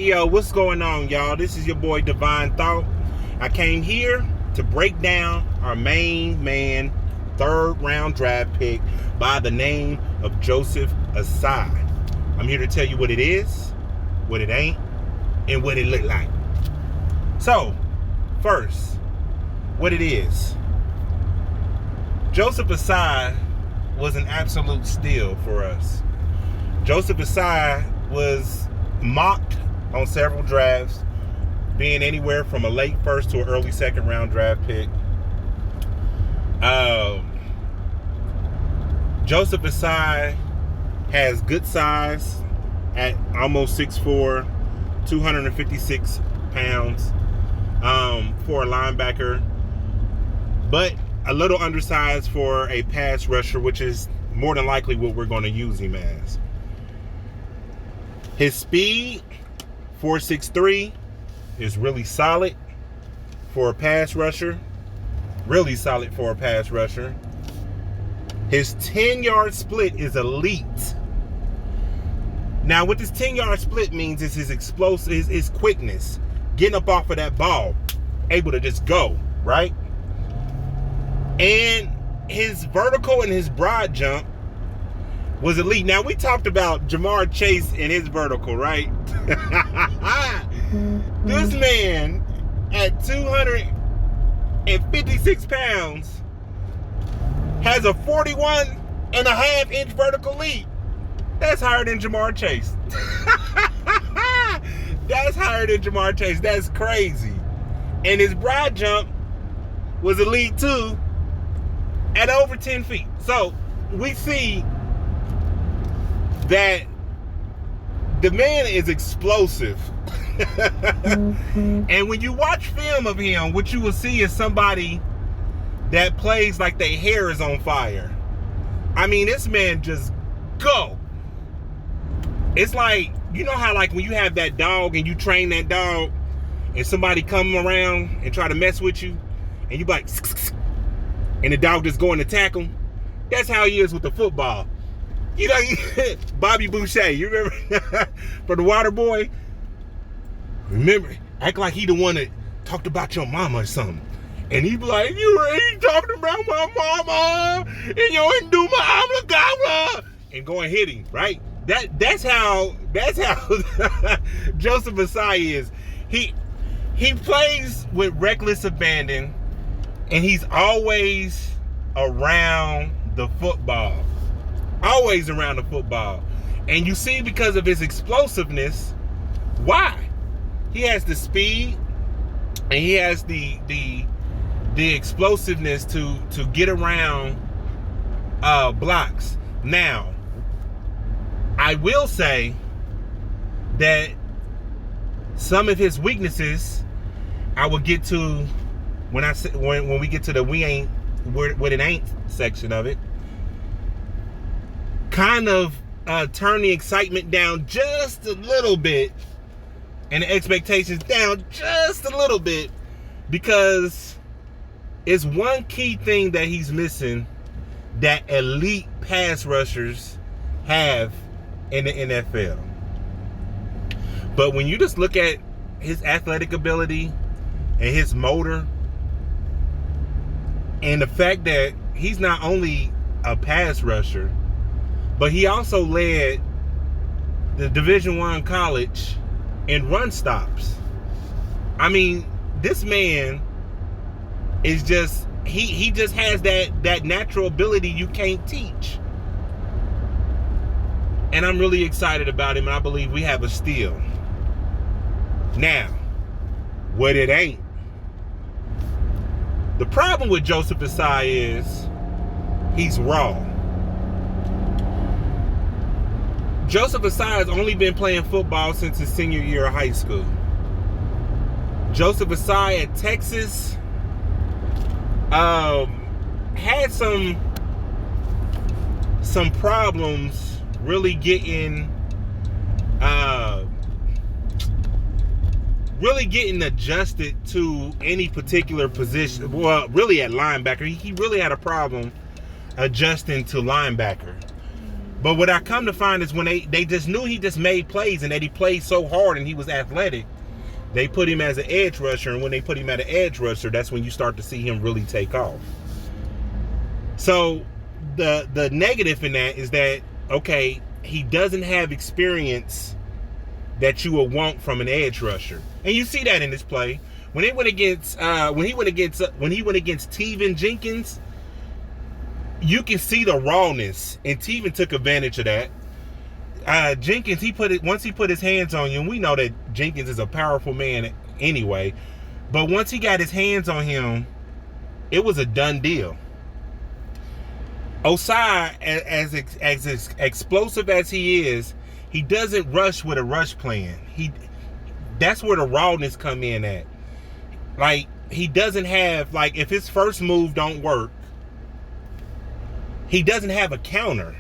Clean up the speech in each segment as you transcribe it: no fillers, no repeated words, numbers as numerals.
Yo, what's going on, y'all? This is your boy Divine Thought. I came here to break down our main man, third round draft pick by the name of Joseph Ossai. I'm here to tell you what it is, what it ain't, and what it look like. So, first, what it is. Joseph Ossai was an absolute steal for us. Joseph Ossai was mocked on several drafts, being anywhere from a late first to an early second round draft pick. Joseph Ossai has good size at almost 6'4", 256 pounds for a linebacker, but a little undersized for a pass rusher, which is more than likely what we're going to use him as. His speed, 4.63, is really solid for a pass rusher. Really solid for a pass rusher. His 10-yard split is elite. Now, what this 10-yard split means is his explosive, his quickness, getting up off of that ball, able to just go, right? And his vertical and his broad jump was elite. Now, we talked about Jamar Chase and his vertical, right? This man at 256 pounds has a 41.5-inch vertical leap. That's higher than Jamar Chase. That's higher than Jamar Chase. That's crazy. And his broad jump was elite too, at over 10 feet. So we see that the man is explosive. And when you watch film of him, what you will see is somebody that plays like their hair is on fire. I mean, this man just go. It's like, you know how like when you have that dog and you train that dog and somebody come around and try to mess with you and you be like, and the dog just going to tackle him? That's how he is with the football. You know, Bobby Boucher, you remember for the Water Boy? Remember, act like he the one that talked about your mama or something. And he be like, you ain't talking about my mama, and you ain't do my amla, and go and hit him, right? That's how Joseph Ossai is. He plays with reckless abandon, and he's always around the football. Always around the football. And you see, because of his explosiveness, why? He has the speed and he has the explosiveness to get around blocks. Now, I will say that some of his weaknesses I will get to when we get to the what it ain't section of it. Kind of turn the excitement down just a little bit and the expectations down just a little bit, because it's one key thing that he's missing that elite pass rushers have in the NFL. But when you just look at his athletic ability and his motor and the fact that he's not only a pass rusher, but he also led the Division I college in run stops. I mean, this man is just, he just has that natural ability you can't teach. And I'm really excited about him, and I believe we have a steal. Now, what it ain't. The problem with Joseph Ossai is he's raw. Joseph Ossai has only been playing football since his senior year of high school. Joseph Ossai at Texas had some problems really getting adjusted to any particular position. Well, really at linebacker, he really had a problem adjusting to linebacker. But what I come to find is when they just knew he just made plays and that he played so hard and he was athletic, they put him as an edge rusher. And when they put him at an edge rusher, that's when you start to see him really take off. So the negative in that is that, okay, he doesn't have experience that you will want from an edge rusher. And you see that in this play. When he went against Teven Jenkins, you can see the rawness, and Teven took advantage of that. Jenkins, once he put his hands on you, and we know that Jenkins is a powerful man anyway, but once he got his hands on him, it was a done deal. Ossai, as explosive as he is, he doesn't rush with a rush plan. That's where the rawness come in at. Like, he doesn't have, like, if his first move don't work, he doesn't have a counter.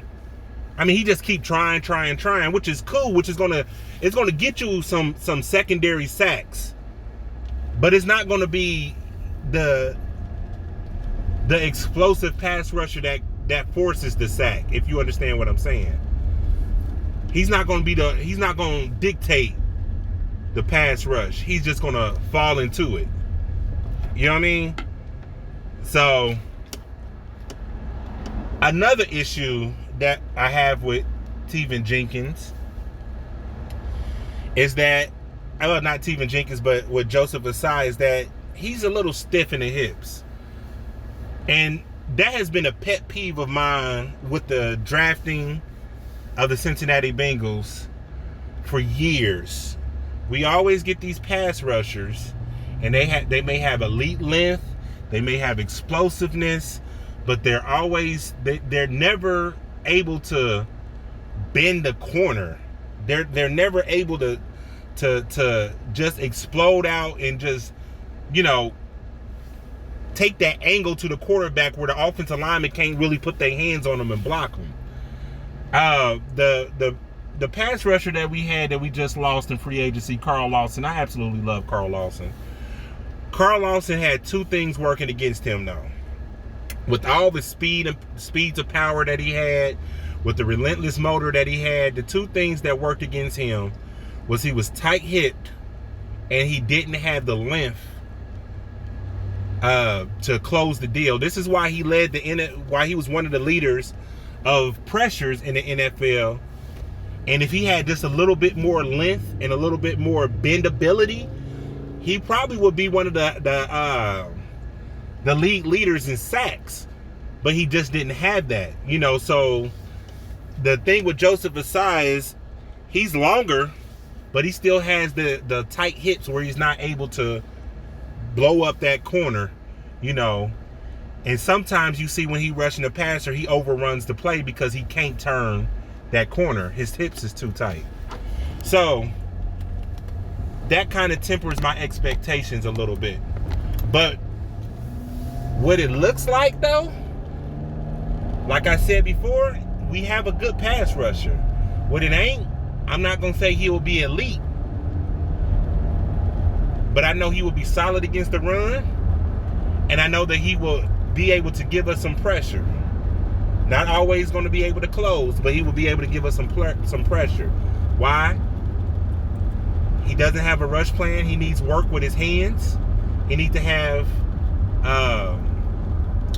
I mean, he just keep trying, which is cool, which is gonna get you some secondary sacks, but it's not gonna be the explosive pass rusher that forces the sack. If you understand what I'm saying, he's not gonna dictate the pass rush. He's just gonna fall into it. You know what I mean? So another issue that I have with Teven Jenkins is that, well, not Teven Jenkins, but with Joseph Ossai, is that he's a little stiff in the hips. And that has been a pet peeve of mine with the drafting of the Cincinnati Bengals for years. We always get these pass rushers, and they may have elite length, they may have explosiveness, but they're never able to bend the corner. They're never able to just explode out and just, take that angle to the quarterback where the offensive lineman can't really put their hands on them and block them. The pass rusher that we had that we just lost in free agency, Carl Lawson. I absolutely love Carl Lawson. Carl Lawson had two things working against him though. With all the speeds of power that he had, with the relentless motor that he had, the two things that worked against him was he was tight-hipped and he didn't have the length to close the deal. This is why he why he was one of the leaders of pressures in the NFL. And if he had just a little bit more length and a little bit more bendability, he probably would be one of the league leaders in sacks, but he just didn't have that, so the thing with Joseph Ossai is he's longer, but he still has the tight hips where he's not able to blow up that corner, and sometimes you see when he rushing the passer, he overruns the play because he can't turn that corner. His hips is too tight. So that kind of tempers my expectations a little bit. But what it looks like though, like I said before, we have a good pass rusher. What it ain't, I'm not going to say he will be elite, but I know he will be solid against the run, and I know that he will be able to give us some pressure. Not always going to be able to close, but he will be able to give us some pressure. Why? He doesn't have a rush plan. He needs work with his hands. He needs to have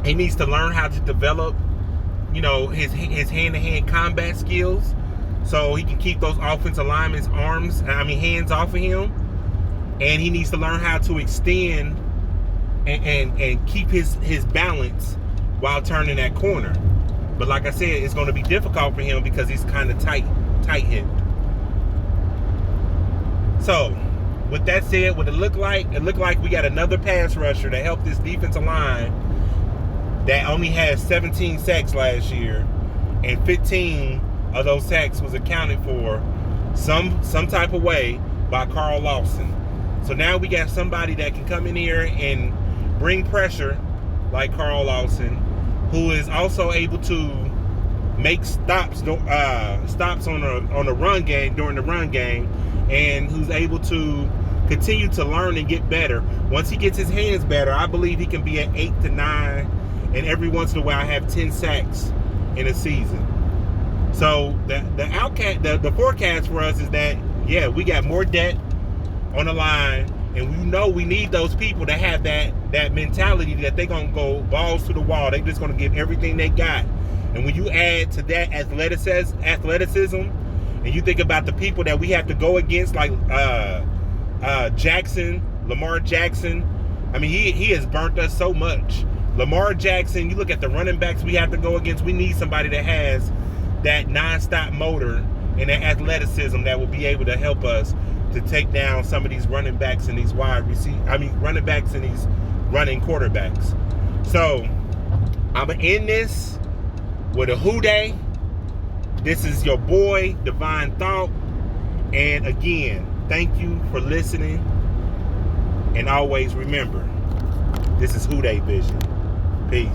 he needs to learn how to develop, his hand-to-hand combat skills, so he can keep those offensive linemen's hands off of him. And he needs to learn how to extend and keep his balance while turning that corner. But like I said, it's going to be difficult for him because he's kind of tight-hipped. So, with that said, what it looked like we got another pass rusher to help this defensive line that only had 17 sacks last year, and 15 of those sacks was accounted for some type of way by Carl Lawson. So now we got somebody that can come in here and bring pressure like Carl Lawson, who is also able to make stops on the run game during the run game, and who's able to continue to learn and get better. Once he gets his hands better, I believe he can be at 8 to 9, and every once in a while have 10 sacks in a season. So the forecast for us is that, yeah, we got more debt on the line, and we know we need those people to have that mentality that they're gonna go balls to the wall. They're just gonna give everything they got. And when you add to that athleticism, and you think about the people that we have to go against, like Lamar Jackson. I mean, he has burnt us so much. Lamar Jackson, you look at the running backs we have to go against. We need somebody that has that nonstop motor and that athleticism that will be able to help us to take down some of these running backs and these running backs and these running quarterbacks. So I'm gonna end this with a who day. This is your boy Divine Thought, and again, thank you for listening. And always remember, this is Who Day Vision. Peace.